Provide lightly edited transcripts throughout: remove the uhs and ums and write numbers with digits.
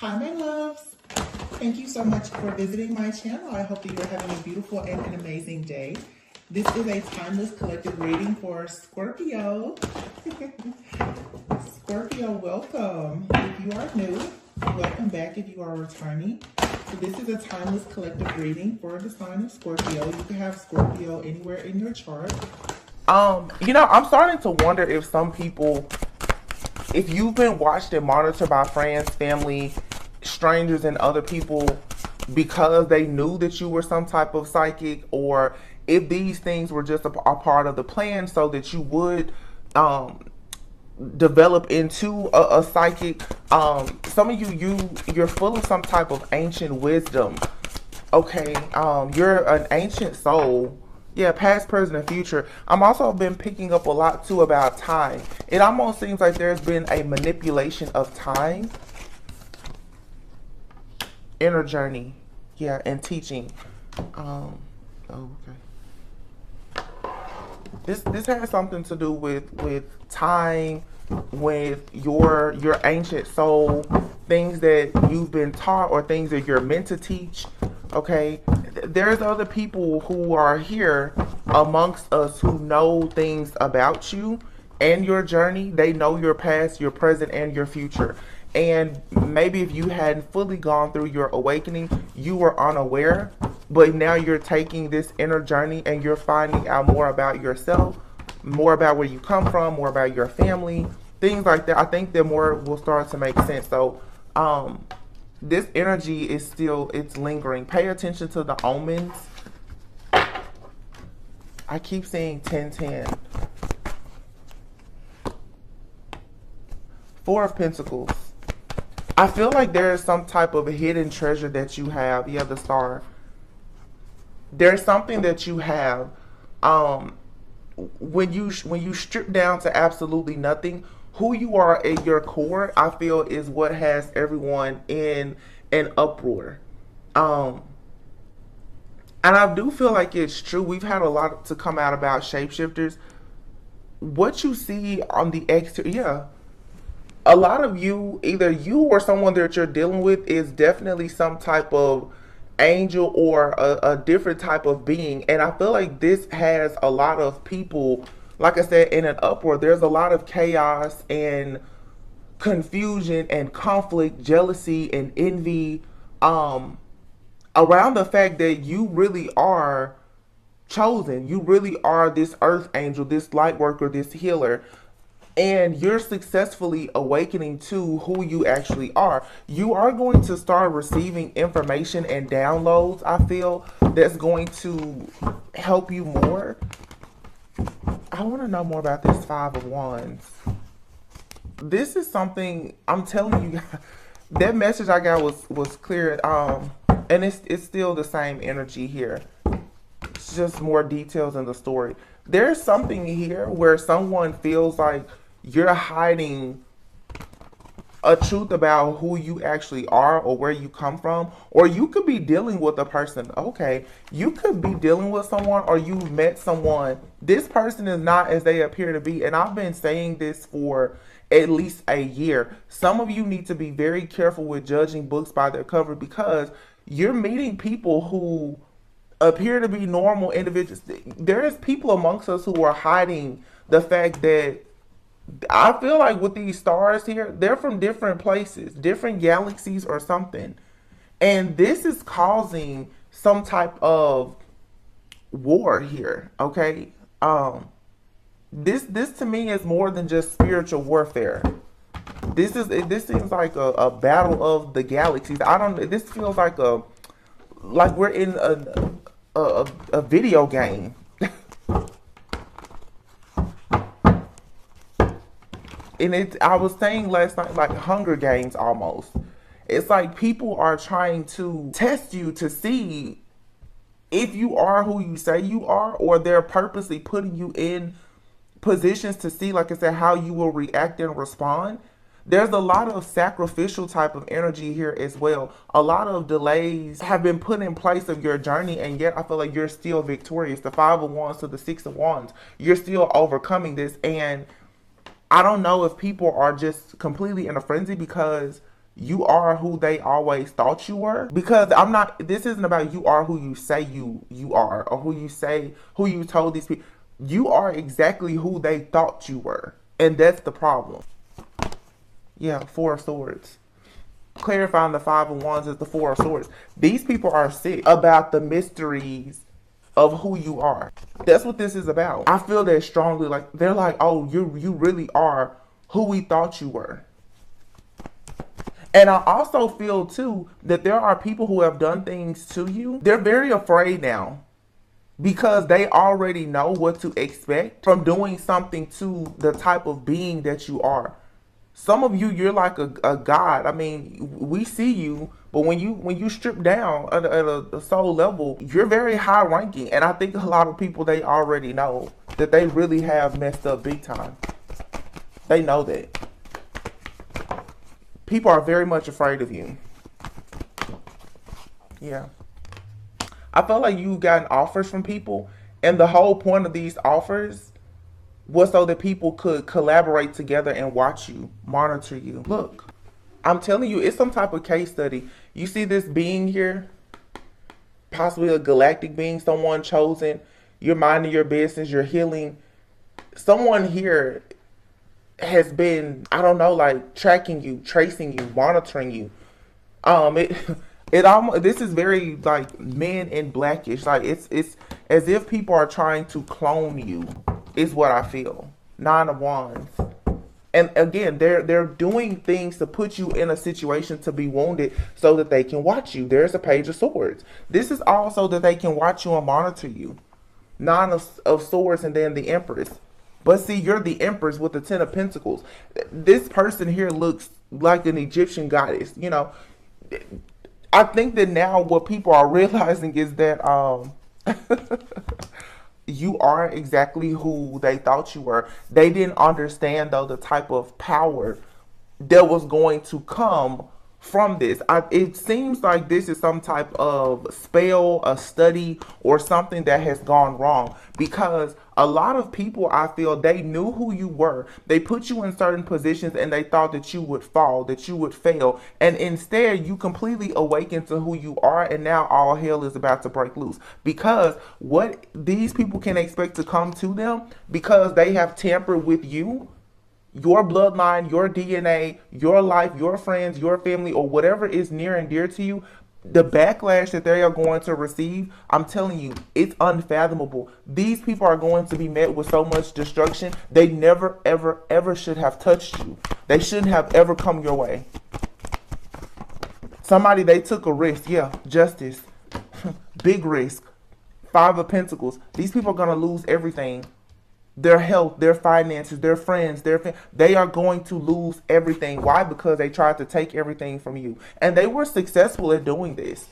Hi, my loves. Thank you so much for visiting my channel. I hope that you're having a beautiful and an amazing day. This is a timeless collective reading for Scorpio. Scorpio, welcome. If you are new, welcome back if you are returning. So this is a timeless collective reading for the sign of Scorpio. You can have Scorpio anywhere in your chart. I'm starting to wonder if some people, if you've been watched and monitored by friends, family, strangers, and other people because they knew that you were some type of psychic, or if these things were just a part of the plan so that you would develop into a psychic. Some of you're full of some type of ancient wisdom. Okay, you're an ancient soul. Yeah, past, present, and future. I'm also been picking up a lot too about time. It almost seems like there's been a manipulation of time. Inner journey, yeah, and teaching. Okay. This has something to do with time, with your ancient soul, things that you've been taught or things that you're meant to teach. Okay, there's other people who are here amongst us who know things about you and your journey. They know your past, your present, and your future. And maybe if you hadn't fully gone through your awakening, you were unaware, but now you're taking this inner journey and you're finding out more about yourself, more about where you come from, more about your family, things like that. I think the more will start to make sense. So, this energy is still, it's lingering. Pay attention to the omens. I keep seeing 1010. Four of Pentacles. I feel like there is some type of hidden treasure that you have. You have the Star. There's something that you have. When you strip down to absolutely nothing, who you are at your core, I feel, is what has everyone in an uproar. And I do feel like it's true. We've had a lot to come out about shapeshifters. What you see on the exterior, yeah. A lot of you, either you or someone that you're dealing with, is definitely some type of angel or a different type of being. And I feel like this has a lot of people, like I said, in an uproar. There's a lot of chaos and confusion and conflict, jealousy and envy around the fact that you really are chosen. You really are this earth angel, this light worker, this healer. And you're successfully awakening to who you actually are. You are going to start receiving information and downloads, I feel, that's going to help you more. I want to know more about this Five of Wands. This is something, I'm telling you, that message I got was clear. And it's still the same energy here. It's just more details in the story. There's something here where someone feels like you're hiding a truth about who you actually are or where you come from. Or you could be dealing with a person. Okay, you could be dealing with someone, or you've met someone. This person is not as they appear to be. And I've been saying this for at least a year. Some of you need to be very careful with judging books by their cover, because you're meeting people who appear to be normal individuals. There is people amongst us who are hiding the fact that, I feel like with these stars here, they're from different places, different galaxies or something. And this is causing some type of war here, okay? This to me is more than just spiritual warfare. This seems like a battle of the galaxies. This feels like we're in a video game. And I was saying last night, like Hunger Games almost. It's like people are trying to test you to see if you are who you say you are, or they're purposely putting you in positions to see, like I said, how you will react and respond. There's a lot of sacrificial type of energy here as well. A lot of delays have been put in place of your journey, and yet I feel like you're still victorious. The Five of Wands to the Six of Wands. You're still overcoming this, and I don't know if people are just completely in a frenzy because You are who they always thought you were. Because this isn't about you are who you say you are, or who you told these people. You are exactly who they thought you were. And that's the problem. Yeah, Four of Swords. Clarifying the Five of Wands is the Four of Swords. These people are sick about the mysteries of who you are. That's what this is about. I feel that strongly. Like, they're like, oh, you really are who we thought you were. And I also feel too that there are people who have done things to you. They're very afraid now because they already know what to expect from doing something to the type of being that you are. Some of you, you're like a god. I mean, we see you, but when you strip down at a soul level, you're very high ranking. And I think a lot of people, they already know that they really have messed up big time. They know that. People are very much afraid of you. Yeah. I feel like you've gotten offers from people, and the whole point of these offers was so that people could collaborate together and watch you, monitor you. Look, I'm telling you, it's some type of case study. You see this being here, possibly a galactic being, someone chosen. You're minding your business, you're healing. Someone here has been, I don't know, like tracking you, tracing you, monitoring you. It almost, this is very like Men in Blackish. Like it's as if people are trying to clone you, is what I feel. Nine of Wands. And again, they're doing things to put you in a situation to be wounded so that they can watch you. There's a Page of Swords. This is also that they can watch you and monitor you. Nine of Swords, and then the Empress. But see, you're the Empress with the Ten of Pentacles. This person here looks like an Egyptian goddess. You know, I think that now what people are realizing is that you are exactly who they thought you were. They didn't understand, though, the type of power that was going to come from this. It seems like this is some type of spell, a study, or something that has gone wrong, because a lot of people, I feel, they knew who you were. They put you in certain positions and they thought that you would fall, that you would fail, and instead you completely awaken to who you are, and now all hell is about to break loose. Because what these people can expect to come to them, because they have tampered with you, your bloodline, your DNA, your life, your friends, your family, or whatever is near and dear to you, the backlash that they are going to receive, I'm telling you, it's unfathomable. These people are going to be met with so much destruction. They never, ever, ever should have touched you. They shouldn't have ever come your way. Somebody, they took a risk. Yeah, justice. Big risk. Five of Pentacles. These people are going to lose everything. Their health, their finances, their friends, they are going to lose everything. Why? Because they tried to take everything from you. And they were successful at doing this.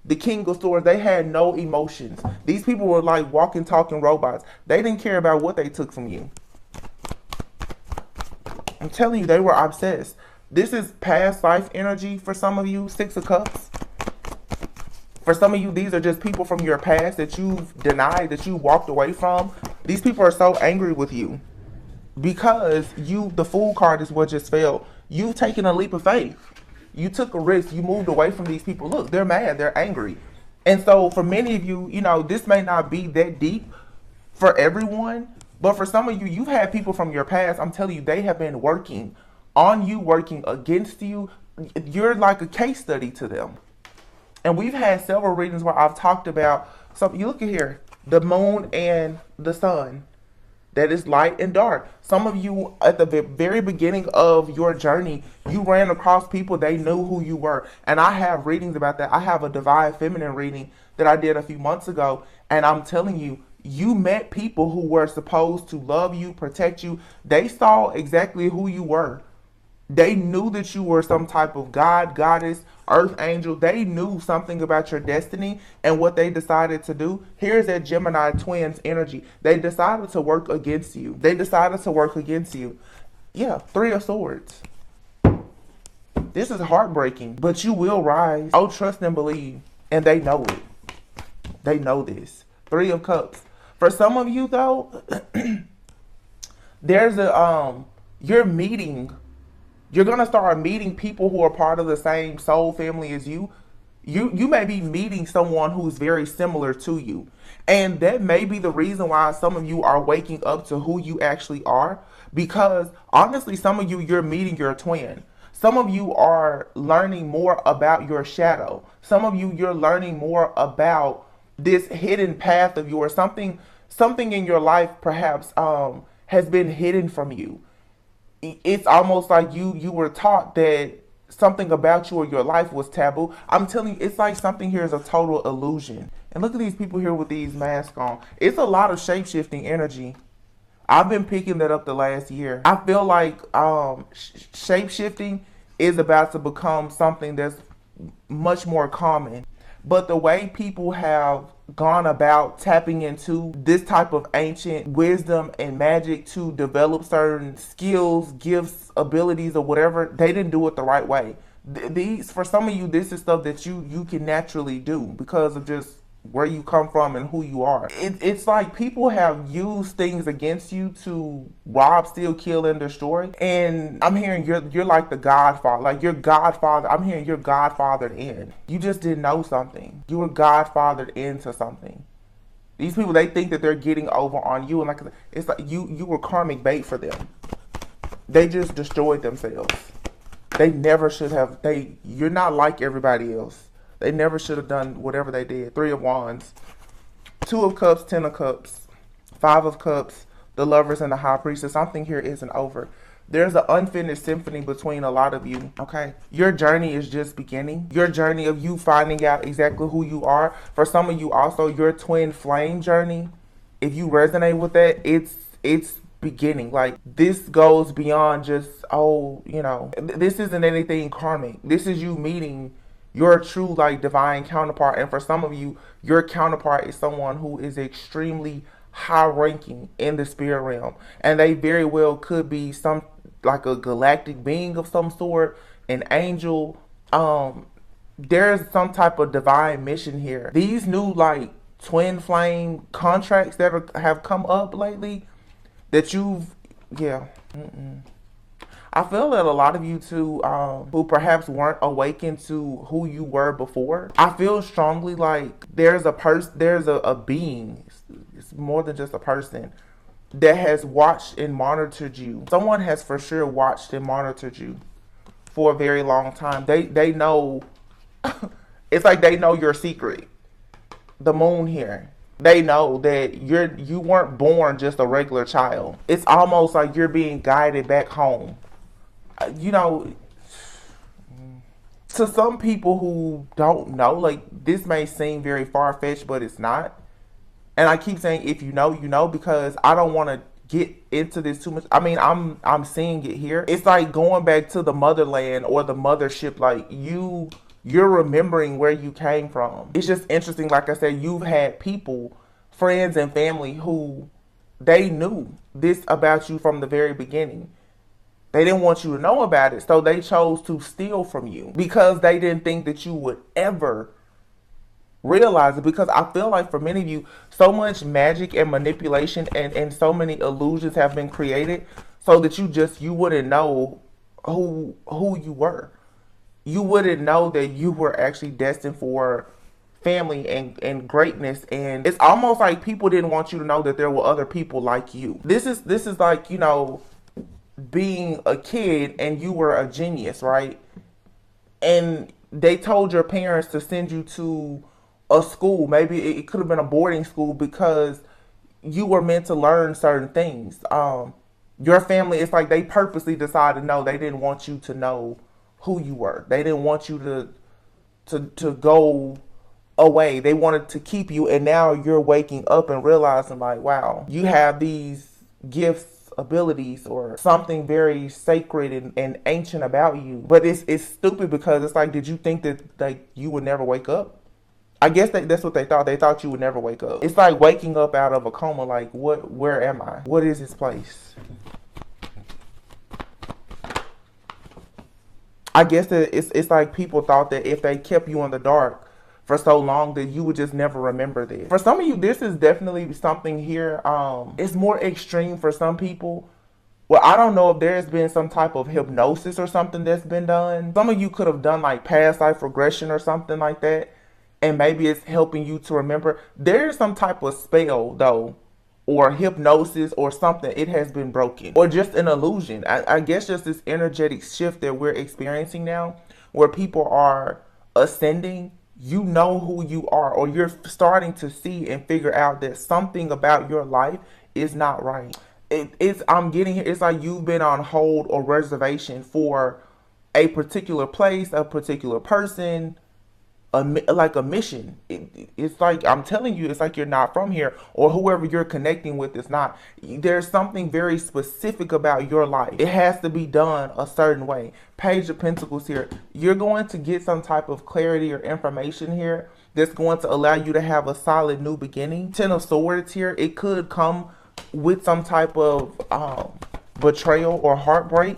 The King of Swords, they had no emotions. These people were like walking, talking robots. They didn't care about what they took from you. I'm telling you, they were obsessed. This is past life energy for some of you, Six of Cups. For some of you, these are just people from your past that you've denied, that you walked away from. These people are so angry with you because the Fool card is what just fell. You've taken a leap of faith. You took a risk. You moved away from these people. Look, they're mad. They're angry. And so for many of you, you know, this may not be that deep for everyone, but for some of you, you've had people from your past. I'm telling you, they have been working on you, working against you. You're like a case study to them. And we've had several readings where I've talked about, so you look at here, the moon and the sun. That is light and dark. Some of you, at the very beginning of your journey, you ran across people, they knew who you were. And I have readings about that. I have a Divine Feminine reading that I did a few months ago. And I'm telling you, you met people who were supposed to love you, protect you. They saw exactly who you were. They knew that you were some type of god, goddess, earth angel. They knew something about your destiny, and what they decided to do. Here's that Gemini twins energy. They decided to work against you. They decided to work against you. Yeah, Three of Swords. This is heartbreaking, but you will rise. Oh, trust and believe. And they know it. They know this. Three of Cups. For some of you, though, there's a, you're meeting You're going to start meeting people who are part of the same soul family as you. You may be meeting someone who's very similar to you. And that may be the reason why some of you are waking up to who you actually are. Because honestly, some of you, you're meeting your twin. Some of you are learning more about your shadow. Some of you, you're learning more about this hidden path of yours. Something in your life perhaps has been hidden from you. It's almost like you were taught that something about you or your life was taboo. I'm telling you, it's like something here is a total illusion. And look at these people here with these masks on. It's a lot of shape-shifting energy. I've been picking that up the last year. I feel like shape-shifting is about to become something that's much more common. But the way people have gone about tapping into this type of ancient wisdom and magic to develop certain skills, gifts, abilities, or whatever, they didn't do it the right way. These, for some of you, this is stuff that you can naturally do because of just where you come from and who you are. It's like people have used things against you to rob, steal, kill, and destroy. And I'm hearing you're like the Godfather. Like your Godfather. I'm hearing you're Godfathered in. You just didn't know something. You were Godfathered into something. These people, they think that they're getting over on you, and like it's like you were karmic bait for them. They just destroyed themselves. They never should have. You're not like everybody else. They never should have done whatever they did. 3 of Wands, 2 of Cups, 10 of Cups, 5 of Cups, the Lovers, and the High Priestess. Something here isn't over. There's an unfinished symphony between a lot of you, okay? Your journey is just beginning. Your journey of you finding out exactly who you are. For some of you also, your twin flame journey, if you resonate with that, it's beginning. Like, this goes beyond just, this isn't anything karmic. This is you meeting your true, like, divine counterpart. And for some of you, your counterpart is someone who is extremely high ranking in the spirit realm. And they very well could be like a galactic being of some sort, an angel. There's some type of divine mission here. These new, like, twin flame contracts that have come up lately, that I feel that a lot of you too, who perhaps weren't awakened to who you were before, I feel strongly like there's a being, it's more than just a person, that has watched and monitored you. Someone has for sure watched and monitored you for a very long time. They know, it's like they know your secret. The moon here. They know that you weren't born just a regular child. It's almost like you're being guided back home. To some people who don't know, like, this may seem very far-fetched, but it's not. And I keep saying, if you know, you know, because I don't want to get into this too much. I mean, I'm seeing it here. It's like going back to the motherland or the mothership. Like, you're remembering where you came from. It's just interesting. Like I said, you've had people, friends and family, who they knew this about you from the very beginning. They didn't want you to know about it, so they chose to steal from you because they didn't think that you would ever realize it. Because I feel like for many of you, so much magic and manipulation and so many illusions have been created so that you wouldn't know who you were. You wouldn't know that you were actually destined for family and greatness. And it's almost like people didn't want you to know that there were other people like you. This is like, being a kid and you were a genius, right? And they told your parents to send you to a school. Maybe it could have been a boarding school because you were meant to learn certain things. Your family, it's like they purposely decided, no, they didn't want you to know who you were. They didn't want you to go away. They wanted to keep you. And now you're waking up and realizing, like, wow, you have these gifts, abilities, or something very sacred and ancient about you. But it's stupid because it's like, did you think that, like, you would never wake up? I guess that's what they thought. They thought you would never wake up. It's like waking up out of a coma. Like, where am I? What is this place? I guess that it's like people thought that if they kept you in the dark for so long that you would just never remember this. For some of you, this is definitely something here. It's more extreme for some people. Well, I don't know if there's been some type of hypnosis or something that's been done. Some of you could have done like past life regression or something like that. And maybe it's helping you to remember. There's some type of spell though, or hypnosis or something. It has been broken. Or just an illusion. I guess just this energetic shift that we're experiencing now, where people are ascending. You know who you are, or you're starting to see and figure out that something about your life is not right. It's I'm getting here. It's like you've been on hold or reservation for a particular place, a particular person, like a mission. It's like I'm telling you, it's like you're not from here, or whoever you're connecting with is not. There's something very specific about your life. It has to be done a certain way. Page of Pentacles here. You're going to get some type of clarity or information here that's going to allow you to have a solid new beginning. Ten of Swords here. It could come with some type of betrayal or heartbreak,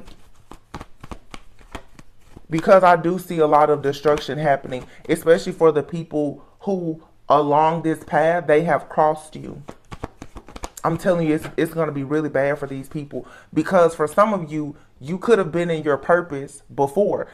because I do see a lot of destruction happening, especially for the people who along this path, they have crossed you. I'm telling you, it's going to be really bad for these people, because for some of you, you could have been in your purpose before.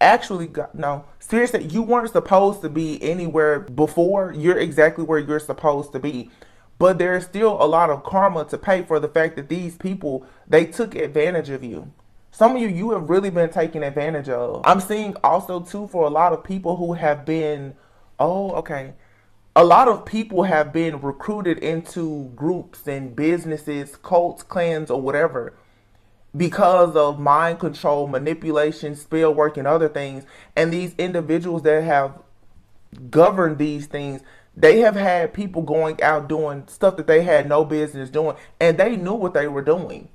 Actually, no, seriously, you weren't supposed to be anywhere before. You're exactly where you're supposed to be. But there's still a lot of karma to pay for the fact that these people, they took advantage of you. Some of you have really been taken advantage of. I'm seeing also too, for a lot of people who have been, a lot of people have been recruited into groups and businesses, cults, clans, or whatever, because of mind control, manipulation, spell work, and other things. And these individuals that have governed these things, they have had people going out doing stuff that they had no business doing, and they knew what they were doing.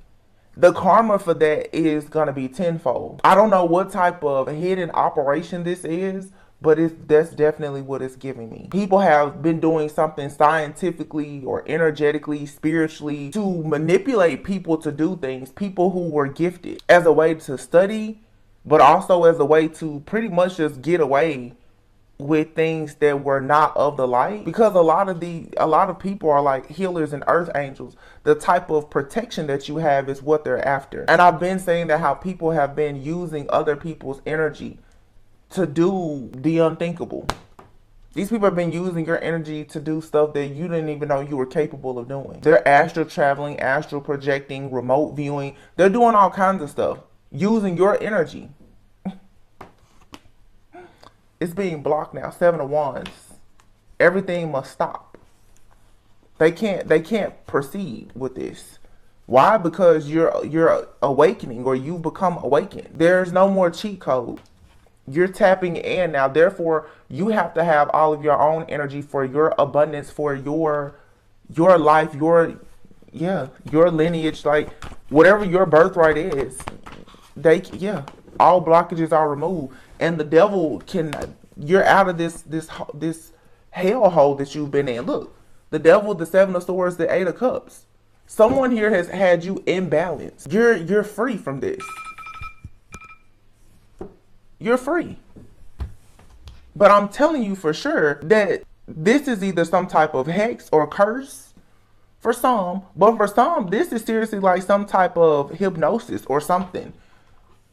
The karma for that is going to be tenfold. I don't know what type of hidden operation this is, but that's definitely what it's giving me. People have been doing something scientifically or energetically, spiritually, to manipulate people to do things, people who were gifted, as a way to study, but also as a way to pretty much just get away with things that were not of the light. Because a lot of people are like healers and earth angels. The type of protection that you have is what they're after. And I've been saying that how people have been using other people's energy to do the unthinkable. These people have been using your energy to do stuff that you didn't even know you were capable of doing. They're astral traveling, astral projecting, remote viewing. They're doing all kinds of stuff using your energy. It's being blocked now. Seven of Wands. Everything must stop. They can't proceed with this. Why? Because you're awakening, or you become awakened. There's no more cheat code. You're tapping in now. Therefore, you have to have all of your own energy for your abundance, for your life, your lineage, like whatever your birthright is. All blockages are removed. And the devil you're out of this hellhole that you've been in. Look, the devil, the Seven of Swords, the Eight of Cups. Someone here has had you imbalanced. You're free from this. You're free. But I'm telling you for sure that this is either some type of hex or curse for some. But for some, this is seriously like some type of hypnosis or something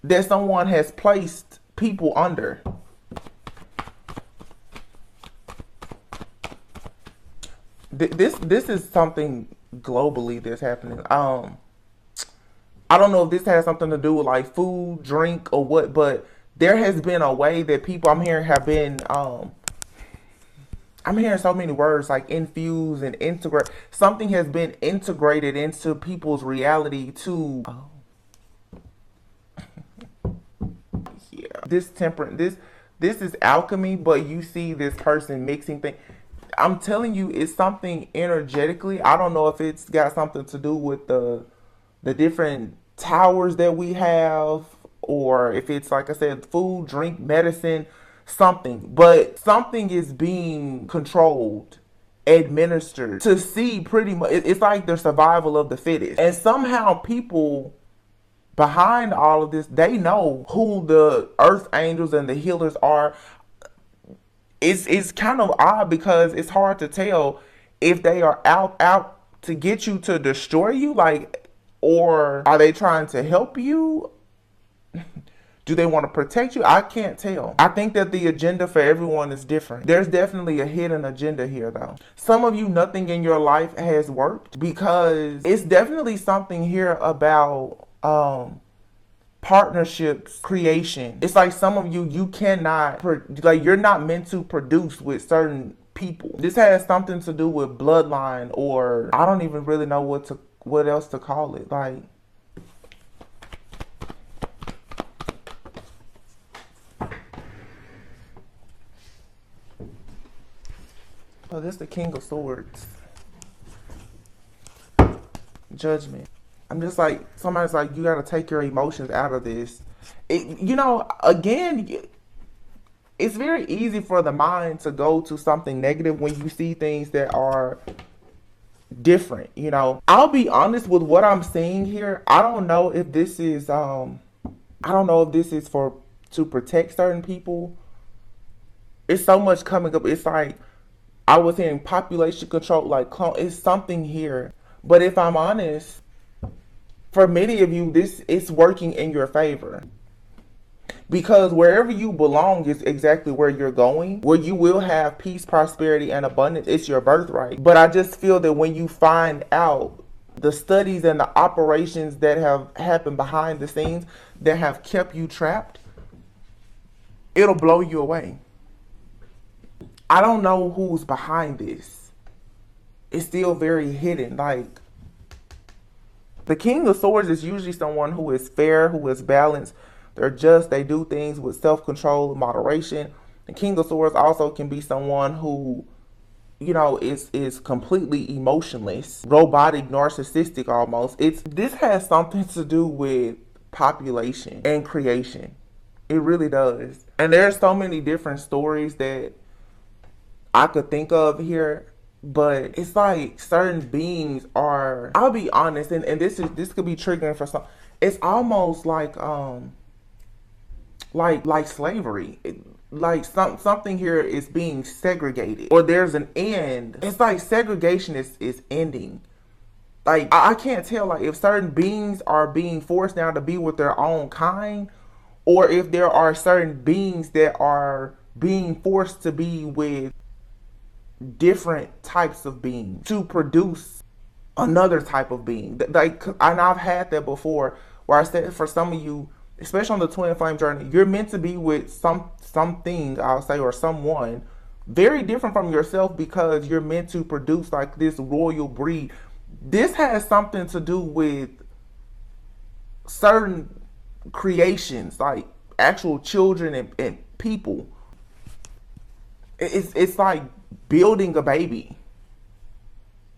that someone has placed people under. This is something globally that's happening. I don't know if this has something to do with like food, drink, or what, but there has been a way that people I'm hearing have been I'm hearing so many words like infuse and integrate. Something has been integrated into people's reality to this temperance, this is alchemy, but you see this person mixing things. I'm telling you, it's something energetically. I don't know if it's got something to do with the different towers that we have, or if it's, like I said, food, drink, medicine, something. But something is being controlled, administered, to see pretty much. It's like the survival of the fittest. And somehow people behind all of this, they know who the earth angels and the healers are. It's kind of odd because it's hard to tell if they are out to get you, to destroy you. Like, Or are they trying to help you? Do they want to protect you? I can't tell. I think that the agenda for everyone is different. There's definitely a hidden agenda here, though. Some of you, nothing in your life has worked because it's definitely something here about partnerships, creation. It's like some of you, you cannot, like you're not meant to produce with certain people. This has something to do with bloodline, or I don't even really know what else to call it. Like, oh, this is the King of Swords. Judgment. I'm just like, somebody's like, you got to take your emotions out of this. You know, again, it's very easy for the mind to go to something negative when you see things that are different. You know, I'll be honest with what I'm seeing here. I don't know if this is, I don't know if this is to protect certain people. It's so much coming up. It's like, I was hearing population control, like clone. It's something here. But if I'm honest, for many of you, this is working in your favor. Because wherever you belong is exactly where you're going, where you will have peace, prosperity, and abundance. It's your birthright. But I just feel that when you find out the studies and the operations that have happened behind the scenes that have kept you trapped, it'll blow you away. I don't know who's behind this. It's still very hidden. Like, the King of Swords is usually someone who is fair, who is balanced. They're just, they do things with self-control and moderation. The King of Swords also can be someone who, you know, is completely emotionless, robotic, narcissistic almost. This has something to do with population and creation. It really does. And there's so many different stories that I could think of here. But it's like certain beings are, I'll be honest, and this could be triggering for some. It's almost like slavery. Like something here is being segregated, or there's an end. It's like segregation is ending. Like, I can't tell, like, if certain beings are being forced now to be with their own kind, or if there are certain beings that are being forced to be with different types of beings to produce another type of being. Like, and I've had that before, where I said for some of you, especially on the twin flame journey, you're meant to be with something, I'll say, or someone very different from yourself, because you're meant to produce like this royal breed. This has something to do with certain creations, like actual children and people. It's like building a baby.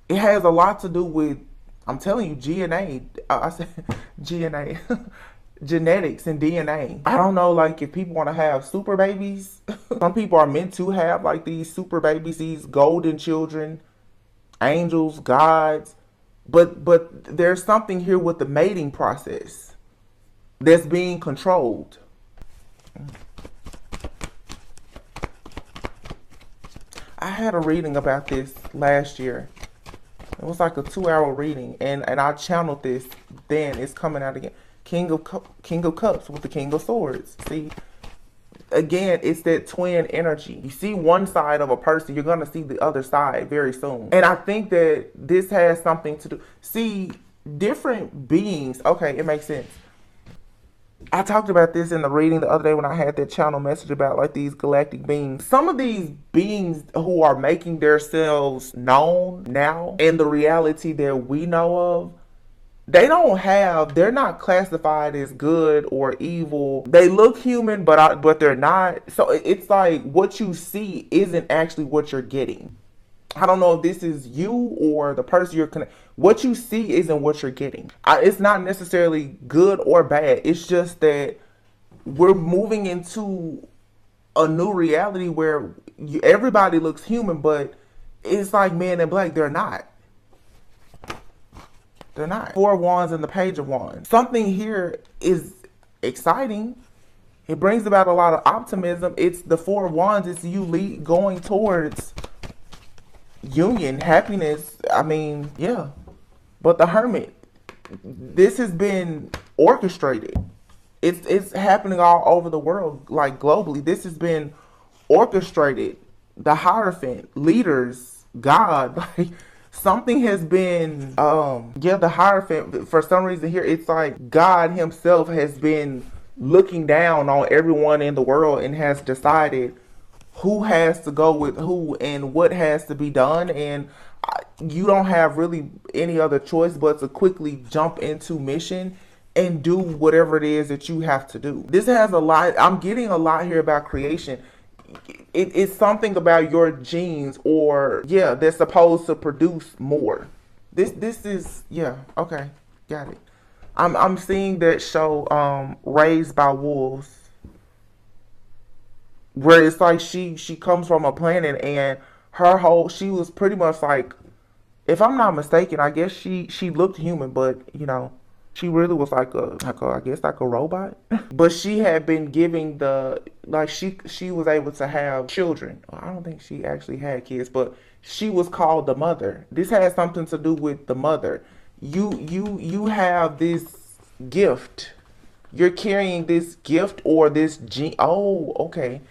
It has a lot to do with, I'm telling you, DNA. I said DNA. Genetics and DNA. I don't know, like, if people want to have super babies. Some people are meant to have like these super babies, these golden children, angels, gods. But there's something here with the mating process that's being controlled. I had a reading about this last year. It was like a 2-hour reading, and I channeled this. Then it's coming out again. King of Cups with the King of Swords. See, again, it's that twin energy. You see one side of a person, you're going to see the other side very soon. And I think that this has something to do. See, different beings. Okay, it makes sense. I talked about this in the reading the other day when I had that channel message about like these galactic beings. Some of these beings who are making themselves known now in the reality that we know of, they're not classified as good or evil. They look human, but they're not. So it's like what you see isn't actually what you're getting. I don't know if this is you or the person you're connected. What you see isn't what you're getting. It's not necessarily good or bad. It's just that we're moving into a new reality where everybody looks human, but it's like Men in Black. They're not. They're not. 4 Wands and the Page of Wands. Something here is exciting. It brings about a lot of optimism. It's the 4 Wands. It's you going towards union, happiness. I mean, yeah. But the Hermit, this has been orchestrated. It's happening all over the world, like globally. This has been orchestrated. The Hierophant, leaders, God, like something has been yeah, the Hierophant, for some reason here it's like God himself has been looking down on everyone in the world and has decided who has to go with who and what has to be done, and you don't have really any other choice but to quickly jump into mission and do whatever it is that you have to do. This has a lot, I'm getting a lot here about creation. It's something about your genes, or yeah, they're supposed to produce more. This is, yeah, okay, got it. I'm seeing that show Raised by Wolves, where it's like she comes from a planet, and her whole, she was pretty much like, if I'm not mistaken, I guess she looked human, but you know, she really was like a I guess like a robot. But she had been giving the, like she was able to have children. Well, I don't think she actually had kids, but she was called the mother. This has something to do with the mother. You have this gift. You're carrying this gift or this gene. Oh, okay.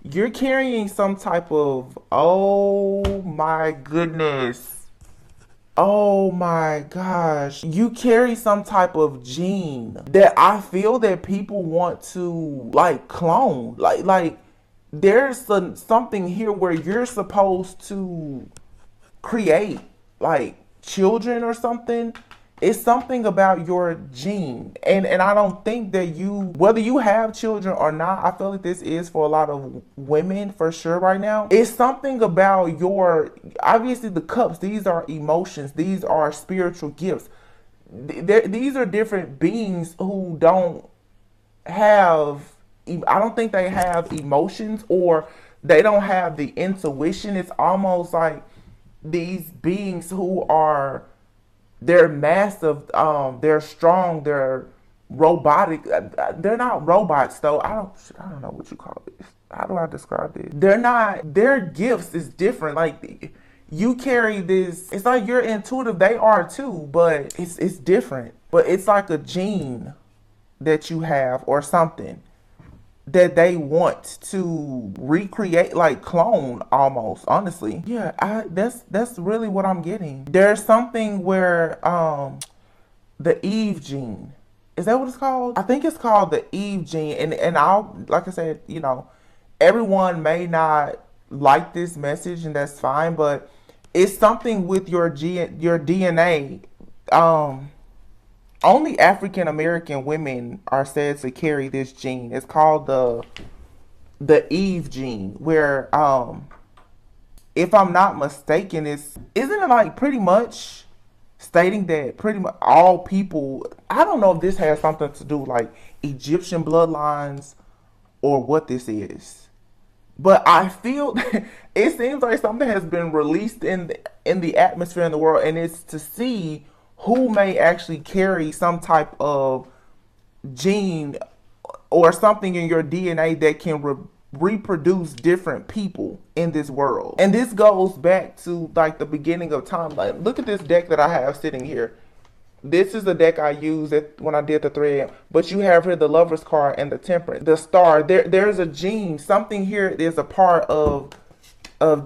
You're carrying some type of, oh my goodness. Oh my gosh. You carry some type of gene that I feel that people want to like clone. Like there's something here where you're supposed to create like children or something. It's something about your gene, and I don't think that you, whether you have children or not, I feel like this is for a lot of women for sure right now. It's something about your, obviously the cups, these are emotions, these are spiritual gifts. These are different beings who don't have, I don't think they have emotions, or they don't have the intuition. It's almost like these beings who are, they're massive, they're strong, they're robotic. They're not robots though. I don't know what you call this. How do I describe this? They're not, their gifts is different. Like you carry this, it's like you're intuitive, they are too, but it's different. But it's like a gene that you have or something that they want to recreate, like clone almost, honestly. Yeah, that's really what I'm getting. There's something where the Eve gene, is that what it's called? I think it's called the Eve gene, and I'll, like I said, you know, everyone may not like this message, and that's fine, but it's something with your DNA. Only African American women are said to carry this gene. It's called the Eve gene, where if I'm not mistaken, isn't it like pretty much stating that pretty much all people, I don't know if this has something to do like Egyptian bloodlines or what this is, but I feel it seems like something has been released in the atmosphere in the world, and it's to see who may actually carry some type of gene or something in your DNA that can reproduce different people in this world. And this goes back to like the beginning of time. Like, look at this deck that I have sitting here. This is the deck I used when I did the thread. But you have here the Lover's card and the Temperance, the Star. There's a gene. Something here is a part of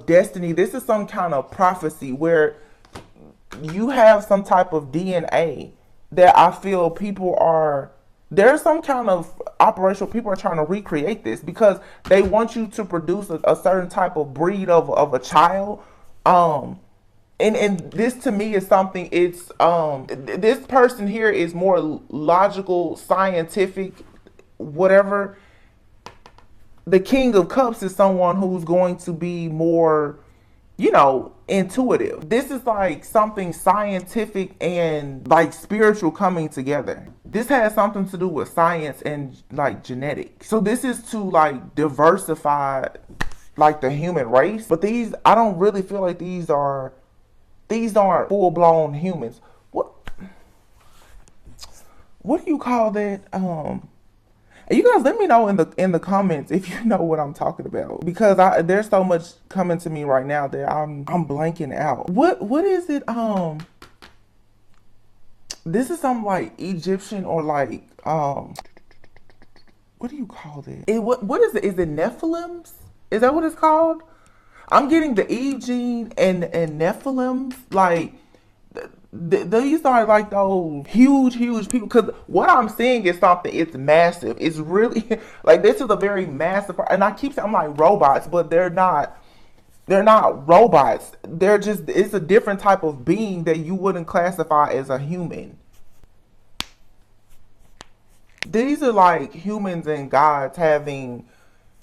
destiny. This is some kind of prophecy where you have some type of DNA that I feel people are, there's some kind of operation people are trying to recreate this because they want you to produce a certain type of breed of a child. And this to me is something, it's this person here is more logical, scientific, whatever. The King of Cups is someone who's going to be more, you know, intuitive. This is like something scientific and like spiritual coming together. This has something to do with science and like genetics. So this is to like diversify like the human race. But these, I don't really feel like these aren't full-blown humans. What do you call that? And you guys let me know in the comments if you know what I'm talking about, because there's so much coming to me right now that I'm blanking out. What is it? This is something like Egyptian or like what do you call this? What is it? Is it Nephilims? Is that what it's called? I'm getting the Eve gene and Nephilims. Like these are like those huge people. Because what I'm seeing is something. It's massive. It's really like this is a very massive. And I keep saying I'm like robots, but they're not. They're not robots. They're just. It's a different type of being that you wouldn't classify as a human. These are like humans and gods having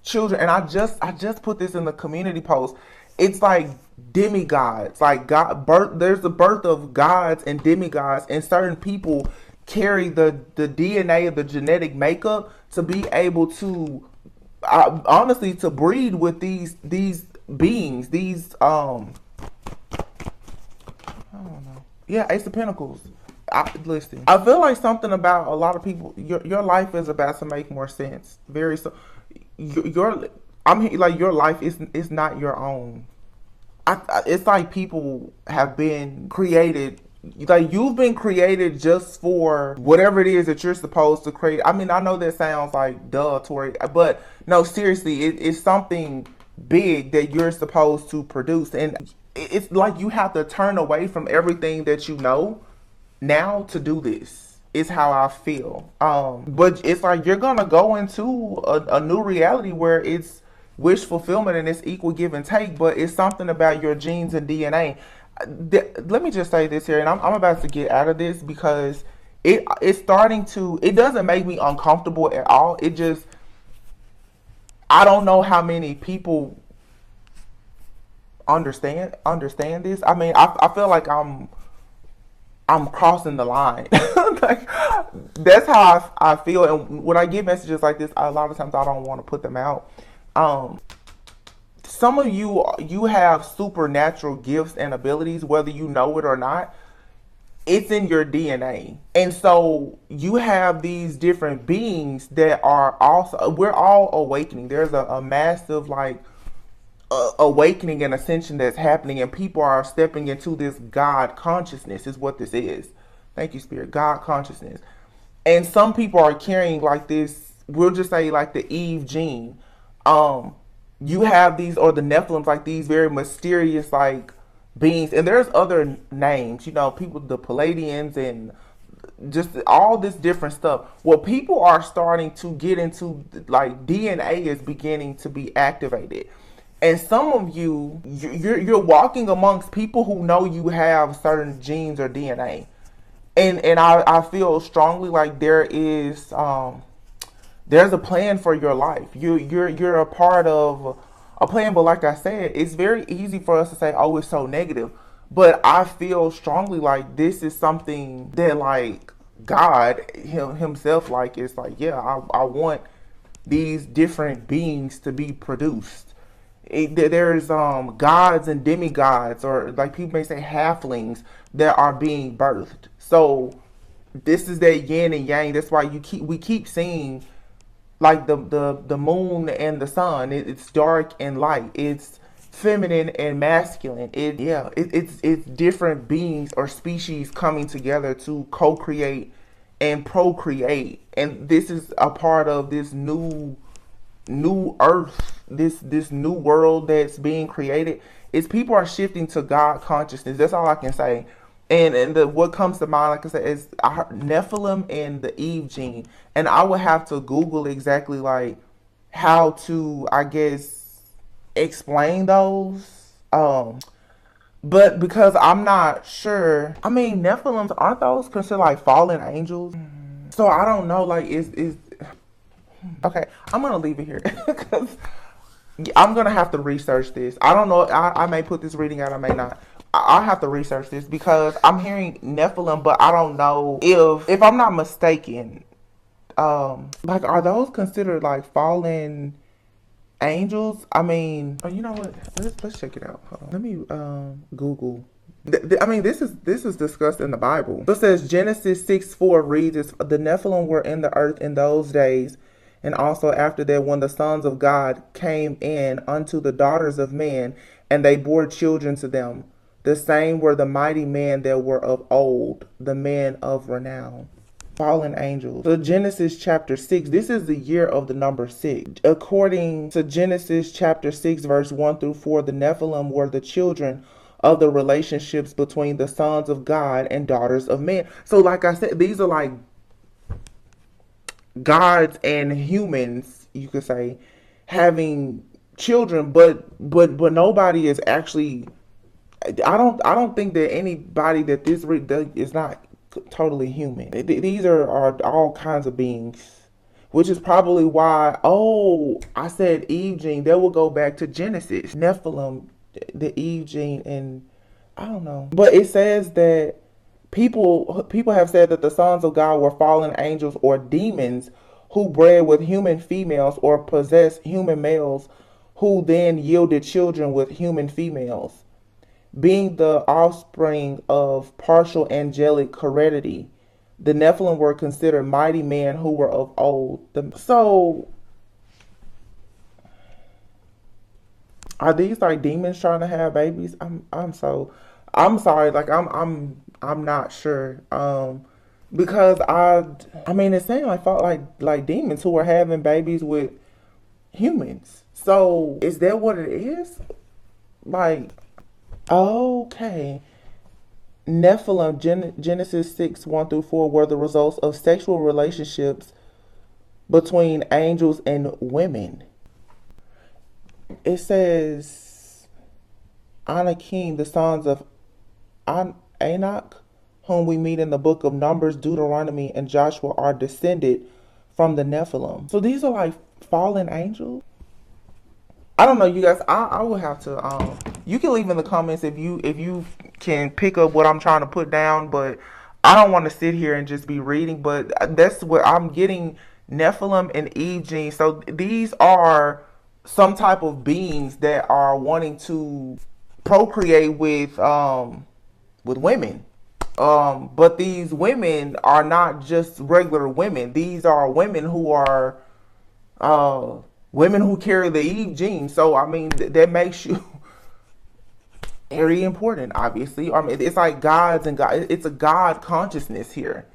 children, and I just put this in the community post. It's like demigods, like God birth. There's the birth of gods and demigods, and certain people carry the DNA of the genetic makeup to be able to, honestly, to breed with these beings. These I don't know. Yeah, Ace of Pentacles. Listen, I feel like something about a lot of people. Your life is about to make more sense. Very so. Your life is not your own. It's like people have been created. Like you've been created just for whatever it is that you're supposed to create. I mean, I know that sounds like duh, Tori, but no, seriously, it's something big that you're supposed to produce, and it's like you have to turn away from everything that you know now to do this. Is how I feel. But it's like you're gonna go into a new reality where it's wish fulfillment and it's equal give and take, but it's something about your genes and DNA. Let me just say this here, and I'm about to get out of this because it's starting to. It doesn't make me uncomfortable at all. It just, I don't know how many people understand this. I mean, I feel like I'm crossing the line. Like, that's how I feel. And when I get messages like this, a lot of times I don't want to put them out. Some of you have supernatural gifts and abilities, whether you know it or not. It's in your DNA. And so you have these different beings that are also, we're all awakening. There's a massive like awakening and ascension that's happening, and people are stepping into this God consciousness is what this is. Thank you, Spirit. God consciousness. And some people are carrying like this, we'll just say like the Eve gene. You have these, or the Nephilims, like these very mysterious like beings, and there's other names, you know, people, the Palladians and just all this different stuff. Well, people are starting to get into, like, DNA is beginning to be activated. And some of you're walking amongst people who know you have certain genes or DNA. And I feel strongly like there's a plan for your life. You're a part of a plan, but like I said, it's very easy for us to say, oh, it's so negative. But I feel strongly like this is something that like God himself, like, it's like, yeah, I want these different beings to be produced. There's gods and demigods, or like people may say halflings, that are being birthed. So this is that yin and yang. That's why we keep seeing like the moon and the sun. It's dark and light. It's feminine and masculine. It's different beings or species coming together to co-create and procreate. And this is a part of this new earth, this new world that's being created. Is people are shifting to God consciousness. That's all I can say. And what comes to mind, like I said, is Nephilim and the Eve gene. And I would have to Google exactly like how to, I guess, explain those. But because I'm not sure, I mean, Nephilims, aren't those considered like fallen angels? So I don't know, like, is okay, I'm gonna leave it here because I'm gonna have to research this. I don't know. I may put this reading out. I may not. I'll have to research this because I'm hearing Nephilim, but I don't know if I'm not mistaken. Like, are those considered like fallen angels? I mean, oh, you know what? Let's check it out. Hold on. Let me Google. I mean, this is discussed in the Bible. So it says Genesis 6:4 reads, "The Nephilim were in the earth in those days, and also after that, when the sons of God came in unto the daughters of men, and they bore children to them. The same were the mighty men that were of old, the men of renown. Fallen angels. So Genesis chapter 6, this is the year of the number 6. According to Genesis chapter 6, verse 1 through 4, the Nephilim were the children of the relationships between the sons of God and daughters of men. So like I said, these are like gods and humans, you could say, having children, but nobody is actually, I don't think that anybody that this is not totally human. These are all kinds of beings, which is probably why, oh, I said Eve gene, that will go back to Genesis. Nephilim, the Eve gene, and I don't know. But it says that people have said that the sons of God were fallen angels or demons who bred with human females or possessed human males who then yielded children with human females. Being the offspring of partial angelic heredity, the Nephilim were considered mighty men who were of old. So, are these like demons trying to have babies? I'm sorry. Like I'm not sure. Because I mean it seemed like demons who were having babies with humans. So is that what it is? Like, okay. Nephilim, Genesis 6, 1 through 4, were the results of sexual relationships between angels and women. It says, Anakim, the sons of Enoch, whom we meet in the book of Numbers, Deuteronomy, and Joshua, are descended from the Nephilim. So these are like fallen angels? I don't know, you guys. I will have to. You can leave in the comments if you can pick up what I'm trying to put down. But I don't want to sit here and just be reading. But that's what I'm getting: Nephilim and Eve genes. So these are some type of beings that are wanting to procreate with women. But these women are not just regular women. These are women who are women who carry the Eve gene. So I mean that makes you very important, obviously. I mean it's like gods and God. It's a God consciousness here.